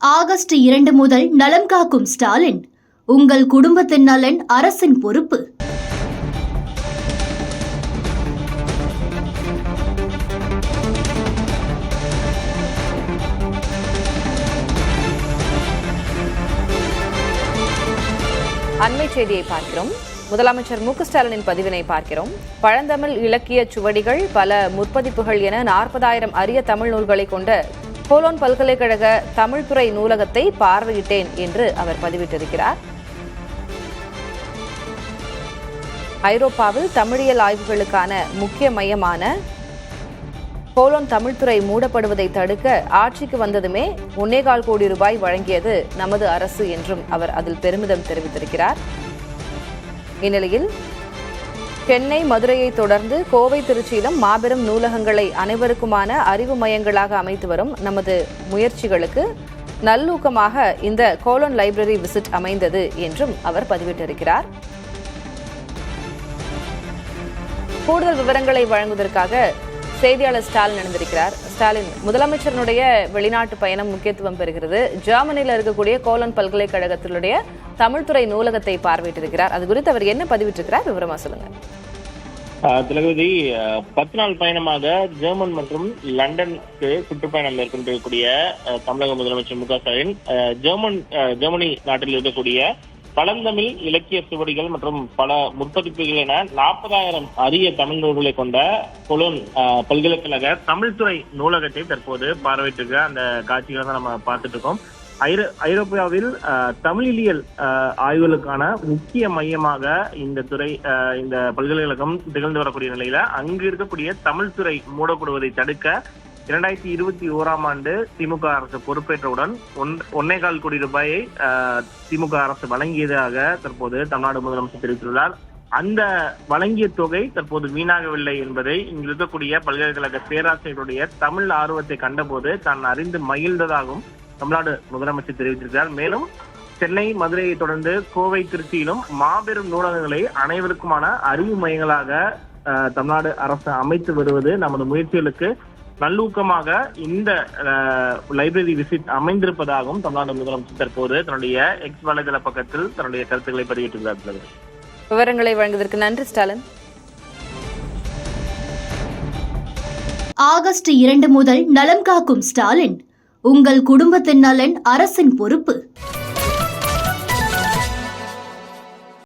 August 2 முதல் நலம் காக்கும் ஸ்டாலின். உங்கள் குடும்பத்தின் நலன் அரசின் பொறுப்பு. அண்மை செய்தியை பார்க்கிறோம். முதலமைச்சர் மு க ஸ்டாலினின் பதிவினை பார்க்கிறோம். பழந்தமிழ் இலக்கிய சுவடிகள், பல முற்பதிப்புகள் என 40,000 அரிய தமிழ் நூல்களை கொண்ட கோலோன் பல்கலைக்கழக தமிழ்துறை நூலகத்தை பார்வையிட்டேன் என்று அவர் பதிவிட்டிருக்கிறார். ஐரோப்பாவில் தமிழியல் ஆய்வுகளுக்கான முக்கிய மையமான கோலோன் தமிழ்துறை மூடப்படுவதை தடுக்க ஆட்சிக்கு வந்ததுமே 1.25 கோடி ரூபாய் வழங்கியது நமது அரசு என்றும் அவர் அதில் பெருமிதம் தெரிவித்திருக்கிறார். இந்நிலையில் சென்னை, மதுரையை தொடர்ந்து கோவை, திருச்சியிலும் மாபெரும் நூலகங்களை அனைவருக்குமான அறிவு மையங்களாக அமைத்து வரும் நமது முயற்சிகளுக்கு நல்லூக்கமாக இந்த கோலோன் லைப்ரரி விசிட் அமைந்தது என்றும் அவர் பதிவிட்டிருக்கிறார். கூடுதல் விவரங்களை வழங்குவதற்காக செய்தியாளர் ஸ்டாலின் இணைந்திருக்கிறார். ஸ்டாலின், முதலமைச்சருடைய வெளிநாட்டு பயணம் முக்கியத்துவம் பெறுகிறது. ஜெர்மனியில் இருக்கக்கூடிய கோலோன் பல்கலைக்கழகத்தினுடைய தமிழ்துறை நூலகத்தை பார்வையிட்டிருக்கிறார். அது குறித்து அவர் என்ன பதிவிட்டிருக்கிறார், விவரமா சொல்லுங்க. திலகவதி 10 நாள் பயணமாக ஜெர்மன் மற்றும் லண்டனுக்கு சுற்றுப்பயணம் மேற்கொண்டிருக்கக்கூடிய தமிழக முதலமைச்சர் மு க ஸ்டாலின் ஜெர்மனி நாட்டில் இருக்கக்கூடிய பழந்தமிழ் இலக்கிய சுவடிகள் மற்றும் பல முற்பதிப்புகள் என 40,000 அரிய தமிழ் நூல்களை கொண்ட கோலோன் பல்கலைக்கழக தமிழ்துறை நூலகத்தை தற்போது பார்வையிட்டிருக்க அந்த காட்சிகளை தான் நம்ம பார்த்துட்டு இருக்கோம். ஐரோப்பாவில் தமிழியல் ஆய்வுகளுக்கான முக்கிய மையமாக இந்த பல்கலைக்கழகம் திகழ்ந்து வரக்கூடிய நிலையில அங்கு இருக்கக்கூடிய தமிழ்துறை மூடப்படுவதை தடுக்க 2021ஆம் ஆண்டு திமுக அரசு பொறுப்பேற்றவுடன் 1.25 கோடி ரூபாயை திமுக அரசு வழங்கியதாக தற்போது தமிழ்நாடு முதலமைச்சர் தெரிவித்துள்ளார். அந்த வழங்கிய தொகை தற்போது வீணாகவில்லை என்பதை இங்கு இருக்கக்கூடிய பல்கலைக்கழக பேராசிரியர்களுடைய தமிழ் ஆர்வத்தை கண்டபோது தான் அறிந்து மகிழ்ந்ததாகவும் தமிழ்நாடு முதலமைச்சர் தெரிவித்திருக்கிறார். மேலும் சென்னை, மதுரையை தொடர்ந்து கோவை, திருச்சியிலும் மாபெரும் நூலகங்களை அனைவருக்குமான அறிவு மையங்களாக தமிழ்நாடு அரசு அமைத்து வருவது நமது முயற்சிகளுக்கு நல்லூக்கமாக இந்த லைப்ரரி விசிட் அமைந்திருப்பதாகவும் தமிழ்நாடு முதலமைச்சர் தற்போது தன்னுடைய எக்ஸ் வலைதள பக்கத்தில் தன்னுடைய கருத்துக்களை பதிவிட்டிருக்கிறார். விவரங்களை வழங்குவதற்கு நன்றி ஸ்டாலின். ஆகஸ்ட் 2 முதல் நலம் காக்கும் ஸ்டாலின். உங்கள் குடும்பத்தின் நலன் அரசின் பொறுப்பு.